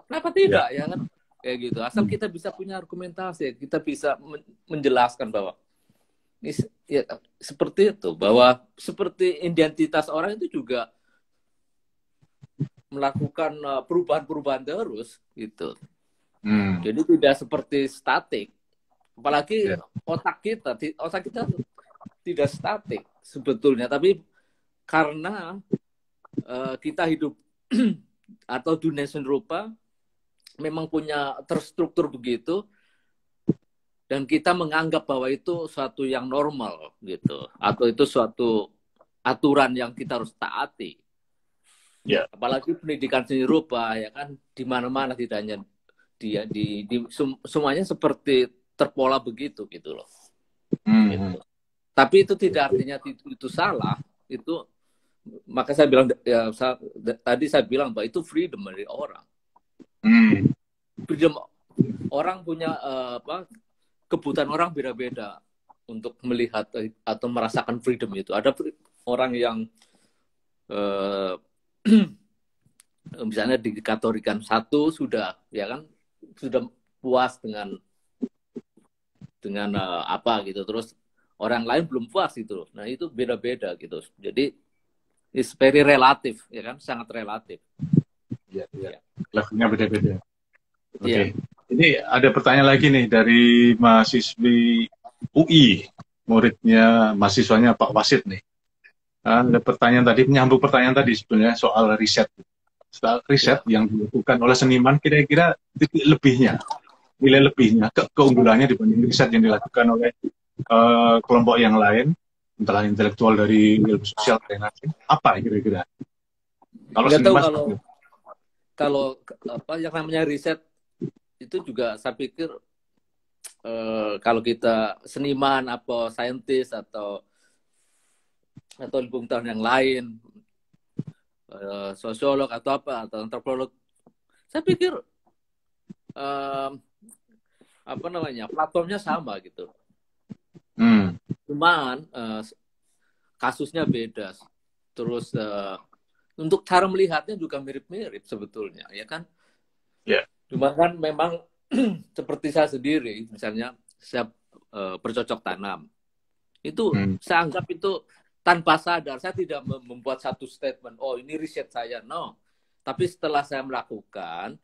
B: Kenapa tidak, ya kan? Kayak gitu. Asal kita bisa punya argumentasi, kita bisa menjelaskan bahwa ya, seperti itu, bahwa seperti identitas orang itu juga melakukan perubahan-perubahan terus gitu. Jadi tidak seperti statik. Apalagi otak kita tidak statik sebetulnya, tapi karena kita hidup atau dunia seni rupa memang punya terstruktur begitu, dan kita menganggap bahwa itu suatu yang normal gitu, atau itu suatu aturan yang kita harus taati. Apalagi pendidikan seni rupa, ya kan, di mana-mana, tidak hanya semuanya seperti terpola begitu gitu loh. Gitu. Tapi itu tidak artinya itu salah. Itu maka saya bilang, ya, tadi saya bilang bahwa itu freedom dari orang. Freedom orang punya kebutuhan orang beda-beda untuk melihat atau merasakan freedom itu. Ada orang yang misalnya dikategorikan satu sudah, ya kan, sudah puas dengan apa gitu, terus orang lain belum puas gitu. Nah itu beda-beda gitu. Jadi it's very relatif, ya kan, sangat relatif.
A: Levelnya beda-beda. Oke. Ini ada pertanyaan lagi nih dari mahasiswi UI, muridnya mahasiswanya Pak Wasid nih. Ada pertanyaan tadi, menyambung pertanyaan tadi sebenarnya soal riset. Soal riset yang dilakukan oleh seniman, kira-kira titik lebihnya, nilai lebihnya, keunggulannya dibanding riset yang dilakukan oleh kelompok yang lain, entah intelektual dari ilmu sosial dan lain-lain, apa kira-kira? Kalau seniman,
B: kalau apa yang namanya riset itu juga saya pikir kalau kita seniman atau saintis atau ilmu pengetahuan yang lain, sosiolog atau apa, atau antropolog, saya pikir platformnya sama gitu. Cuman kasusnya beda. Terus untuk cara melihatnya juga mirip-mirip sebetulnya, ya kan? Cuma kan memang seperti saya sendiri, misalnya saya bercocok tanam, itu saya anggap itu tanpa sadar. Saya tidak membuat satu statement, oh ini riset saya, no. Tapi setelah saya melakukan,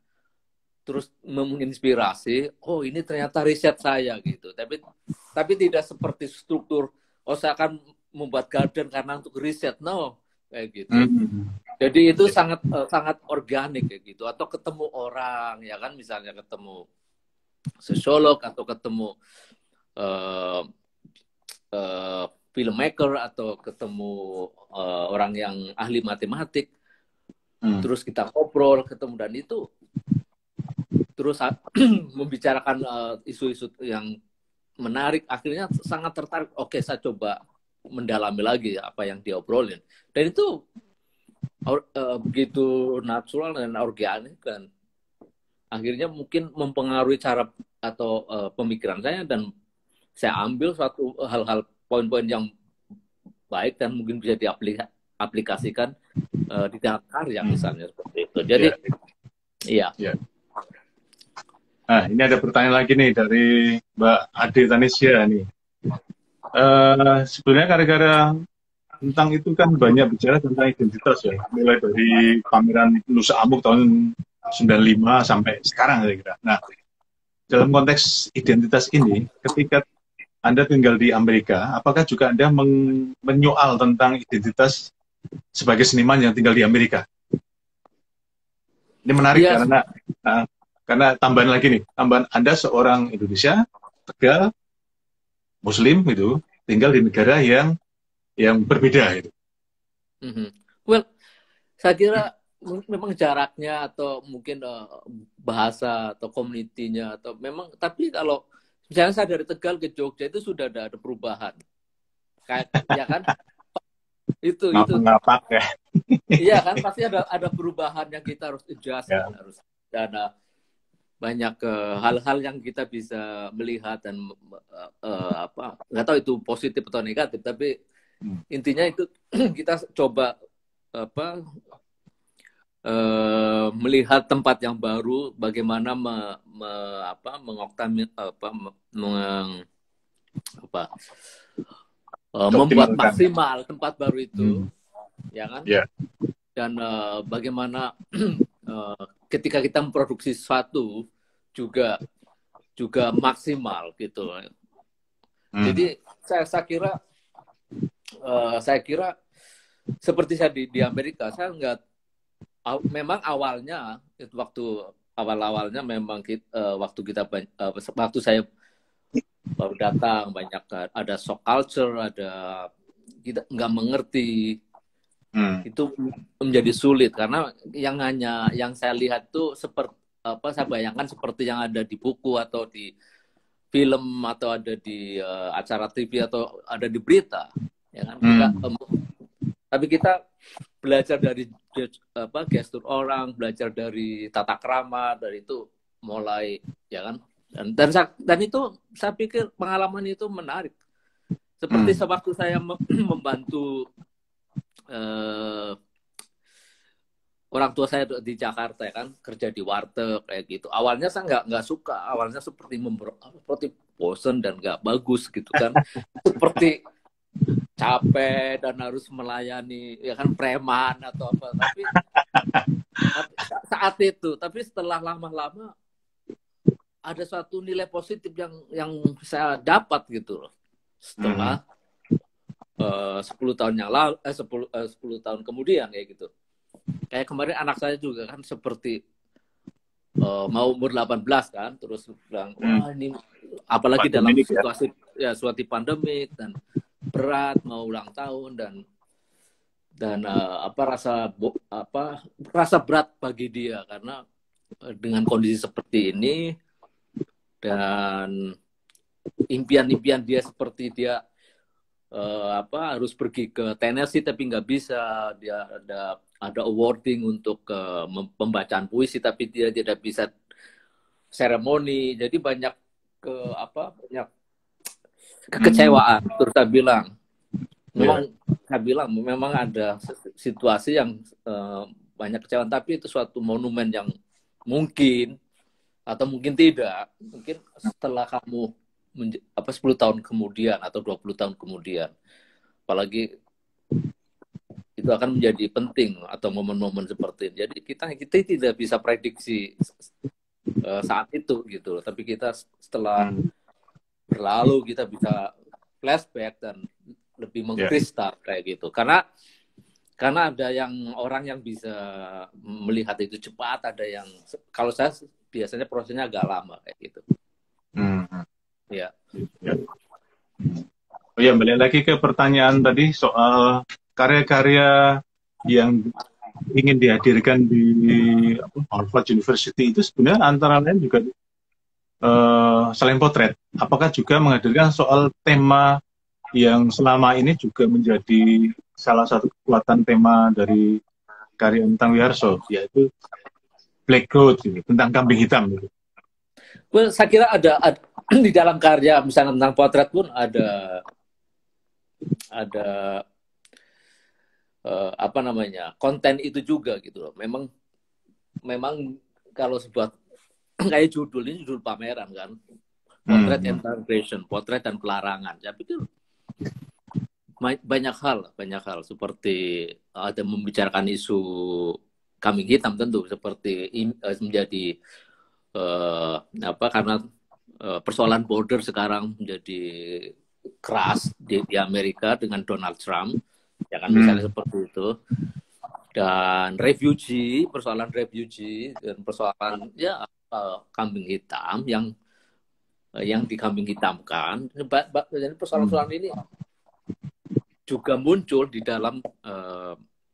B: terus menginspirasi, oh ini ternyata riset saya gitu. Tapi tidak seperti struktur, oh saya akan membuat garden karena untuk riset, no, kayak gitu. Jadi itu sangat organik kayak gitu. Atau ketemu orang, ya kan, misalnya ketemu sosiolog atau ketemu filmmaker atau ketemu orang yang ahli matematik, terus kita ngobrol, ketemu, dan itu terus membicarakan isu-isu yang menarik, akhirnya sangat tertarik. Oke, saya coba mendalami lagi apa yang diobrolin, dan itu begitu natural dan organik, dan akhirnya mungkin mempengaruhi cara atau pemikiran saya, dan saya ambil suatu hal-hal, poin-poin yang baik dan mungkin bisa diaplikasikan di dalam karya misalnya, seperti itu. Jadi Iya.
A: Ya. Nah, ini ada pertanyaan lagi nih dari Mbak Ade Tanisya nih. Sebenarnya gara-gara tentang itu kan banyak bicara tentang identitas ya, mulai dari pameran Nusa Amuk tahun 95 sampai sekarang kira-kira. Nah, dalam konteks identitas ini, ketika Anda tinggal di Amerika, apakah juga Anda menyoal tentang identitas sebagai seniman yang tinggal di Amerika? Ini menarik
B: Iya,
A: karena tambahan lagi nih, tambahan Anda seorang Indonesia, Tegal, Muslim gitu, tinggal di negara yang berbeda gitu.
B: mhm. Well, saya kira memang jaraknya atau mungkin bahasa atau komunitinya atau memang, tapi kalau misalnya saya dari Tegal ke Jogja itu sudah ada perubahan. Kayak ya kan? Itu
A: Ngapa-ngapak ya.
B: iya kan, pasti ada perubahan yang kita harus adjust
A: Ya.
B: kan, harus dan banyak hal-hal yang kita bisa melihat dan apa, nggak tahu itu positif atau negatif, tapi intinya itu kita coba apa melihat tempat yang baru, bagaimana mengoktam apa apa membuat
A: Optimalkan.
B: maksimal tempat baru itu, ya kan?
A: Ya.
B: Dan bagaimana ketika kita memproduksi sesuatu juga maksimal gitu. Jadi saya kira seperti saya di Amerika, saya nggak, memang awalnya itu waktu awal-awalnya memang waktu waktu saya baru datang banyak ada shock culture, ada kita nggak mengerti, itu menjadi sulit karena yang saya lihat tuh seperti apa, saya bayangkan seperti yang ada di buku atau di film atau ada di acara TV atau ada di berita, ya kan? Tapi kita belajar dari gestur orang, belajar dari tata krama, dari itu mulai, ya kan? Dan itu saya pikir pengalaman itu menarik. Seperti sewaktu saya membantu orang tua saya di Jakarta, ya kan, kerja di warteg kayak gitu. Awalnya saya nggak suka, awalnya seperti bosen dan nggak bagus gitu kan, seperti capek dan harus melayani, ya kan, preman atau apa. Tapi saat itu, tapi setelah lama-lama ada suatu nilai positif yang saya dapat gitu loh. Setelah 10 tahun yang lalu, 10 tahun kemudian kayak gitu. Kayak kemarin anak saya juga kan seperti mau umur 18 kan, terus bilang, wah ini apalagi dalam situasi suatu pandemik dan berat, mau ulang tahun dan rasa berat bagi dia karena dengan kondisi seperti ini dan impian-impian dia seperti dia harus pergi ke Tennessee tapi nggak bisa, dia ada awarding untuk pembacaan puisi tapi dia tidak bisa seremoni, jadi banyak banyak kekecewaan. Terus saya bilang memang ada situasi yang banyak kecewaan, tapi itu suatu monumen yang mungkin atau mungkin tidak, mungkin setelah kamu 10 tahun kemudian atau 20 tahun kemudian, apalagi itu akan menjadi penting atau momen-momen seperti ini. Jadi kita tidak bisa prediksi saat itu gitu, tapi kita setelah berlalu kita bisa flashback dan lebih mengkristal kayak gitu. Karena ada orang yang bisa melihat itu cepat, ada yang, kalau saya biasanya prosesnya agak lama kayak gitu. Ya.
A: Oh ya, balik lagi ke pertanyaan tadi soal karya-karya yang ingin dihadirkan di Harvard University itu sebenarnya antara lain juga selain potret, apakah juga menghadirkan soal tema yang selama ini juga menjadi salah satu kekuatan tema dari karya Entang Wiharso, yaitu Black Goat, gitu, tentang kambing hitam gitu.
B: Well, saya kira ada di dalam karya misalnya tentang potret pun ada konten itu juga gitu loh. Memang kalau sebuah kayak judul ini judul pameran kan, potret and transgression, potret dan pelarangan. Saya pikir banyak hal seperti ada membicarakan isu kambing hitam tentu seperti menjadi karena persoalan border sekarang menjadi keras di Amerika dengan Donald Trump, ya kan, misalnya seperti itu. Dan persoalan refugee dan persoalan kambing hitam yang dikambing hitamkan. Jadi persoalan ini juga muncul di dalam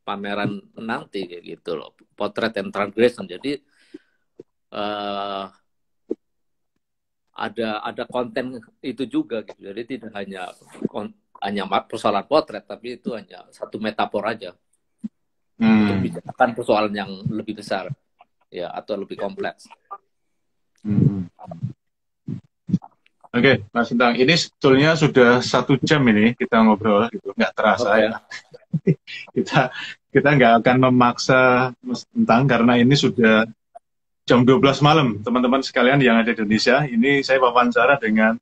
B: pameran nanti kayak gitu loh, potret and transgression. Jadi ada konten itu juga gitu. Jadi tidak hanya persoalan potret, tapi itu hanya satu metafor aja untuk bicarakan persoalan yang lebih besar ya, atau lebih kompleks.
A: Oke, Mas Sintang, ini sebetulnya sudah 1 jam ini kita ngobrol gitu, nggak terasa ya. kita nggak akan memaksa Mas Sintang karena ini sudah jam 12 malam, teman-teman sekalian yang ada di Indonesia. Ini saya wawancara dengan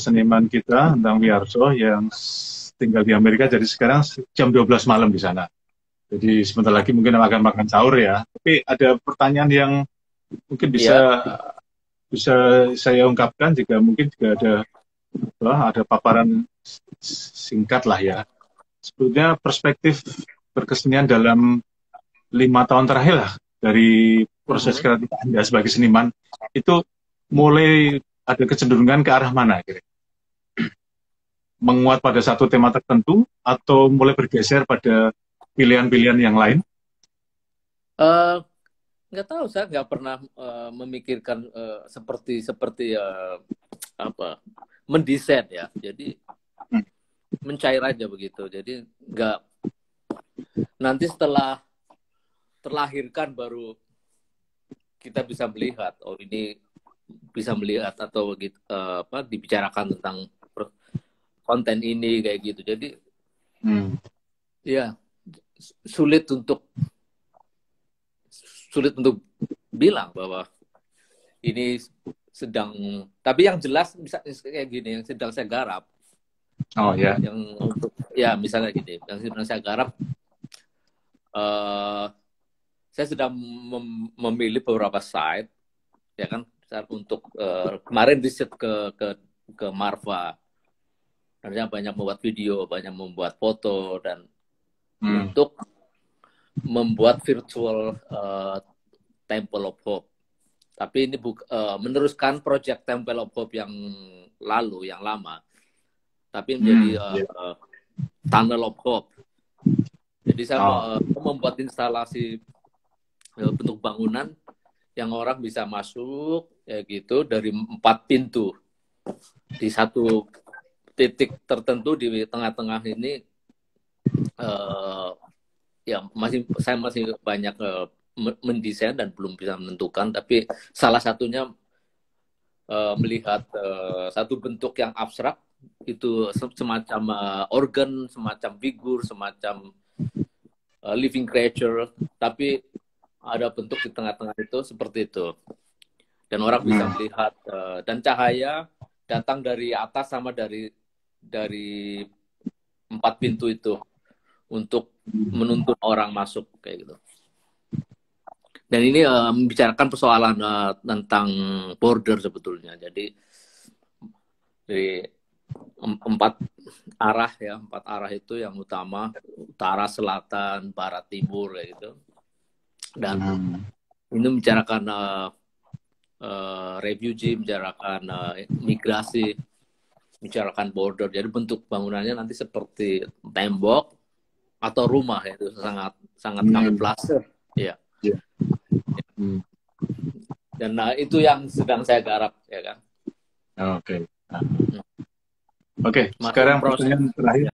A: seniman kita, Endang Wiyarso, yang tinggal di Amerika, jadi sekarang jam 12 malam di sana. Jadi sebentar lagi mungkin akan makan sahur ya. Tapi ada pertanyaan yang mungkin bisa saya ungkapkan, juga mungkin juga ada paparan singkat lah ya. Sebetulnya perspektif berkesenian dalam 5 tahun terakhir lah, dari proses kreatif Anda sebagai seniman, itu mulai ada kecenderungan ke arah mana kira-kira? Menguat pada satu tema tertentu atau mulai bergeser pada pilihan-pilihan yang lain?
B: Nggak tahu, saya nggak pernah memikirkan seperti mendesain ya. Jadi mencair aja begitu. Jadi nggak, nanti setelah terlahirkan baru kita bisa melihat, oh ini bisa melihat atau gitu, dibicarakan tentang konten ini kayak gitu. Jadi ya sulit untuk bilang bahwa ini sedang, tapi yang jelas bisa kayak gini, yang sedang saya garap.
A: Oh ya.
B: Yang untuk ya misalnya gini, yang sedang saya garap, saya sedang memilih beberapa site, ya kan, untuk kemarin riset ke Marva, dan saya banyak membuat video, banyak membuat foto, dan untuk membuat virtual Temple of Hope. Tapi ini meneruskan project Temple of Hope yang lalu, yang lama, tapi menjadi Tunnel of Hope. Jadi saya membuat instalasi bentuk bangunan yang orang bisa masuk ya gitu dari 4 pintu. Di satu titik tertentu di tengah-tengah ini ya saya masih banyak mendesain dan belum bisa menentukan, tapi salah satunya melihat satu bentuk yang abstrak, itu semacam organ, semacam figur, semacam living creature, tapi ada bentuk di tengah-tengah itu seperti itu, dan orang bisa melihat, dan cahaya datang dari atas sama dari 4 pintu itu untuk menuntun orang masuk kayak gitu. Dan ini membicarakan persoalan tentang border sebetulnya. Jadi dari 4 arah ya, 4 arah itu yang utama, utara, selatan, barat, timur kayak gitu. Dan ini membicarakan refugee, membicarakan migrasi, membicarakan border. Jadi bentuk bangunannya nanti seperti tembok atau rumah ya, itu sangat kamuflase ya. Dan itu yang sedang saya garap ya kan.
A: Oke. Oke, sekarang pertanyaan terakhir.